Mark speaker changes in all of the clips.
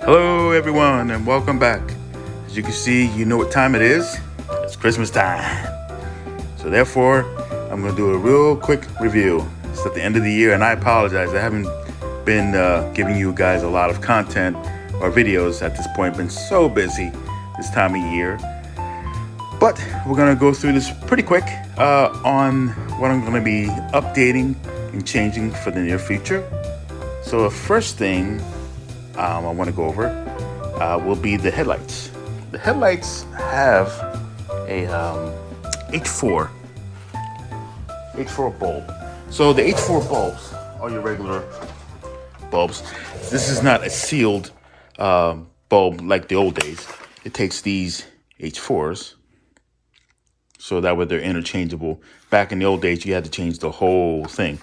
Speaker 1: Hello everyone and welcome back. As you can see, you know what time it is. It's Christmas time. So therefore, I'm going to do a real quick review. It's at the end of the year and I apologize. I haven't been giving you guys a lot of content or videos at this point. Been so busy this time of year. But we're going to go through this pretty quick on what I'm going to be updating and changing for the near future. So the first thing I want to go over will be the headlights. The headlights have a H4 bulb. So the H4 bulbs are your regular bulbs. This is not a sealed bulb like the old days. It takes these H4s, so that way they're interchangeable. Back in the old days, you had to change the whole thing.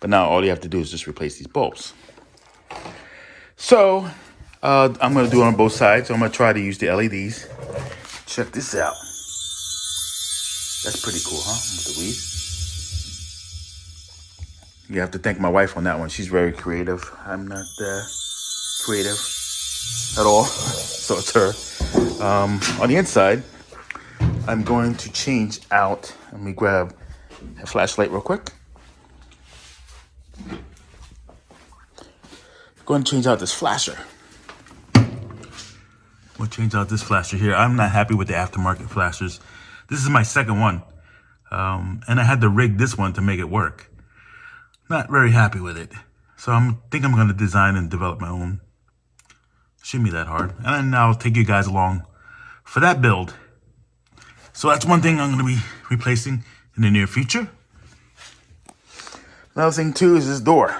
Speaker 1: But now all you have to do is just replace these bulbs. So I'm going to do it on both sides. So I'm going to try to use the LEDs. Check this out. That's pretty cool, huh? With the weed. You have to thank my wife on that one. She's very creative. I'm not creative at all. So it's her. On the inside, I'm going to change out. Let me grab a flashlight real quick. Going to change out this flasher. We'll change out this flasher here. I'm not happy with the aftermarket flashers. This is my second one. And I had to rig this one to make it work. Not very happy with it. So I think I'm going to design and develop my own. Shouldn't be that hard. And I'll take you guys along for that build. So that's one thing I'm going to be replacing in the near future. Another thing too is this door.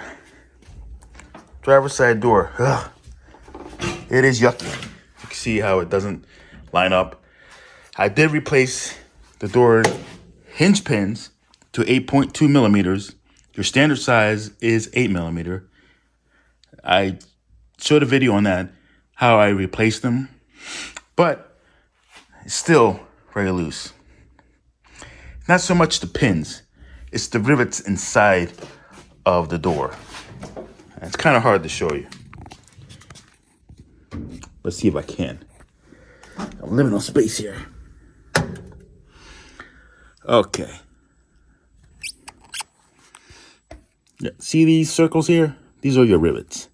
Speaker 1: Driver's side door. Ugh. It is yucky. You can see how it doesn't line up. I did replace the door hinge pins to 8.2 millimeters. Your standard size is 8 millimeter. I showed a video on that, how I replaced them, but it's still very loose. Not so much the pins, it's the rivets inside of the door. It's kind of hard to show you. Let's see if I can. I'm living on space here. Okay. Yeah, see these circles here? These are your rivets.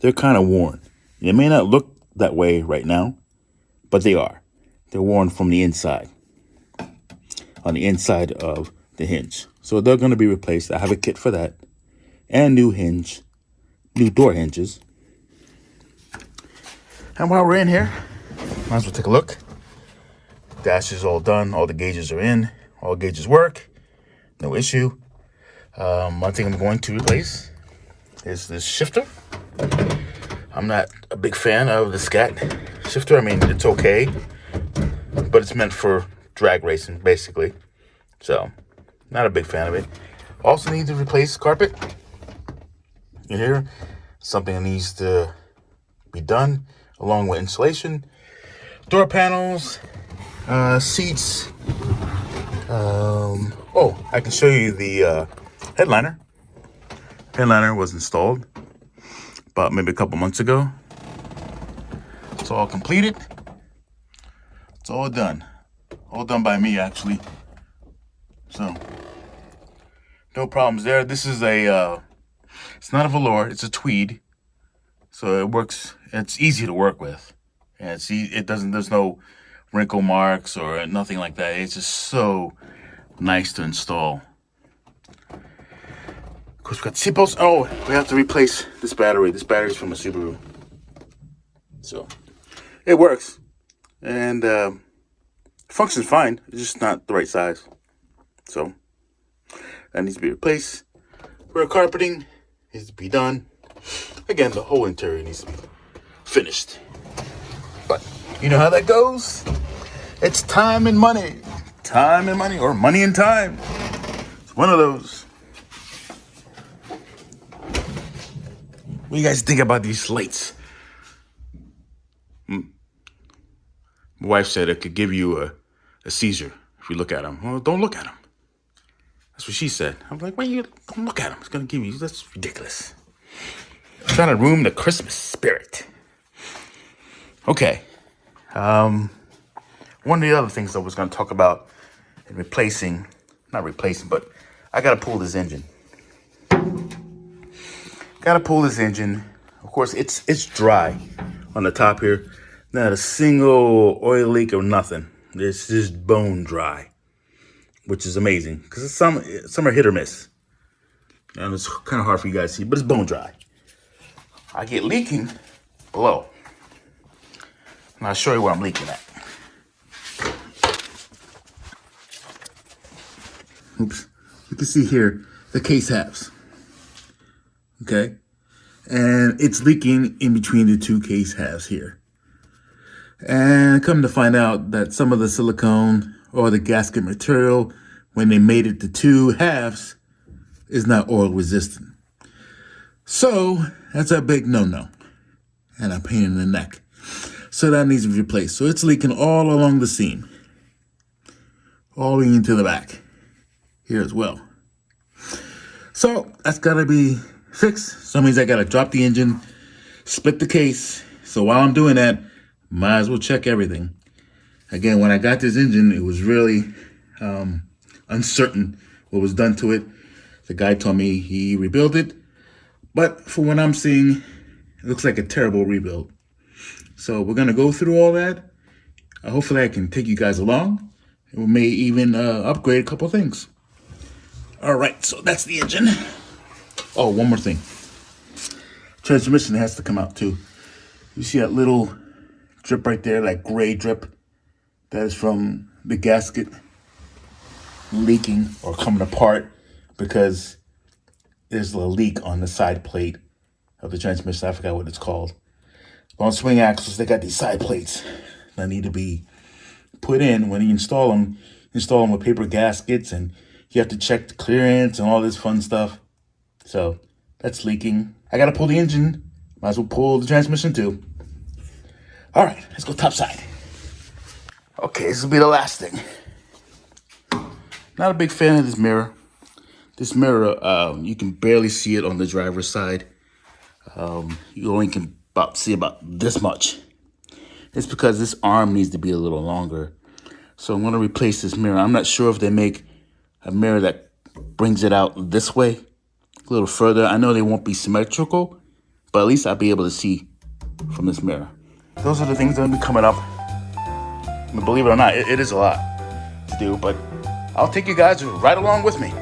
Speaker 1: They're kind of worn. They may not look that way right now, but they are. They're worn from the inside. On the inside of the hinge. So they're going to be replaced. I have a kit for that. And new door hinges. And while we're in here, might as well take a look. Dash is all done. All the gauges are in. All gauges work. No issue. One thing I'm going to replace is this shifter. I'm not a big fan of the Scat shifter. I mean, it's okay, but it's meant for drag racing, basically. So, not a big fan of it. Also need to replace carpet. In here, something that needs to be done, along with insulation, door panels, seats. I can show you the headliner. Headliner was installed about maybe a couple months ago. It's all completed. It's all done. All done by me, actually. So, no problems there. This is it's not a velour, it's a tweed. So it works, it's easy to work with. And there's no wrinkle marks or nothing like that. It's just so nice to install. Of course, we got seatbelts. Oh, we have to replace this battery. This battery's from a Subaru. So it works. And functions fine. It's just not the right size. So that needs to be replaced. Rear carpeting needs to be done. Again, the whole interior needs to be finished. But you know how that goes? It's time and money. Time and money, or money and time. It's one of those. What do you guys think about these lights? My wife said it could give you a seizure if you look at them. Well, don't look at them. That's what she said. I'm like, why you don't look at them? It's going to give you, that's ridiculous. I'm trying to ruin the Christmas spirit. Okay. One of the other things I was going to talk about in not replacing, but I got to pull this engine. Of course, it's dry on the top here. Not a single oil leak or nothing. It's just bone dry, which is amazing because some are hit or miss. And it's kind of hard for you guys to see, but it's bone dry. I get leaking below. And I'll show you where I'm leaking at. Oops. You can see here the case halves. Okay. And it's leaking in between the two case halves here. And come to find out that some of the silicone or the gasket material, when they made it to two halves, is not oil resistant. So that's a big no-no and a pain in the neck. So that needs to be replaced. So it's leaking all along the seam, all the way into the back here as well. So that's got to be fixed. So that means I got to drop the engine, split the case. So while I'm doing that, might as well check everything. Again, when I got this engine, it was really uncertain what was done to it. The guy told me he rebuilt it, but from what I'm seeing, it looks like a terrible rebuild. So we're gonna go through all that. Hopefully I can take you guys along. We may even upgrade a couple things. All right, so that's the engine. Oh, one more thing. Transmission has to come out too. You see that little drip right there, that gray drip? That is from the gasket leaking or coming apart because there's a leak on the side plate of the transmission. I forgot what it's called. On swing axles, they got these side plates that need to be put in. When you install them with paper gaskets, and you have to check the clearance and all this fun stuff. So that's leaking. I got to pull the engine. Might as well pull the transmission too. All right, let's go topside. Okay, this will be the last thing. Not a big fan of this mirror. This mirror, you can barely see it on the driver's side. You only can see about this much. It's because this arm needs to be a little longer. So I'm going to replace this mirror. I'm not sure if they make a mirror that brings it out this way, a little further. I know they won't be symmetrical, but at least I'll be able to see from this mirror. Those are the things that will be coming up. I mean, believe it or not, it is a lot to do, but I'll take you guys right along with me.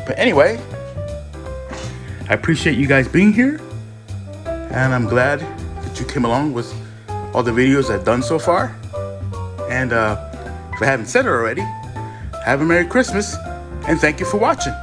Speaker 1: But anyway, I appreciate you guys being here, and I'm glad that you came along with all the videos I've done so far. And if I haven't said it already, have a Merry Christmas, and thank you for watching.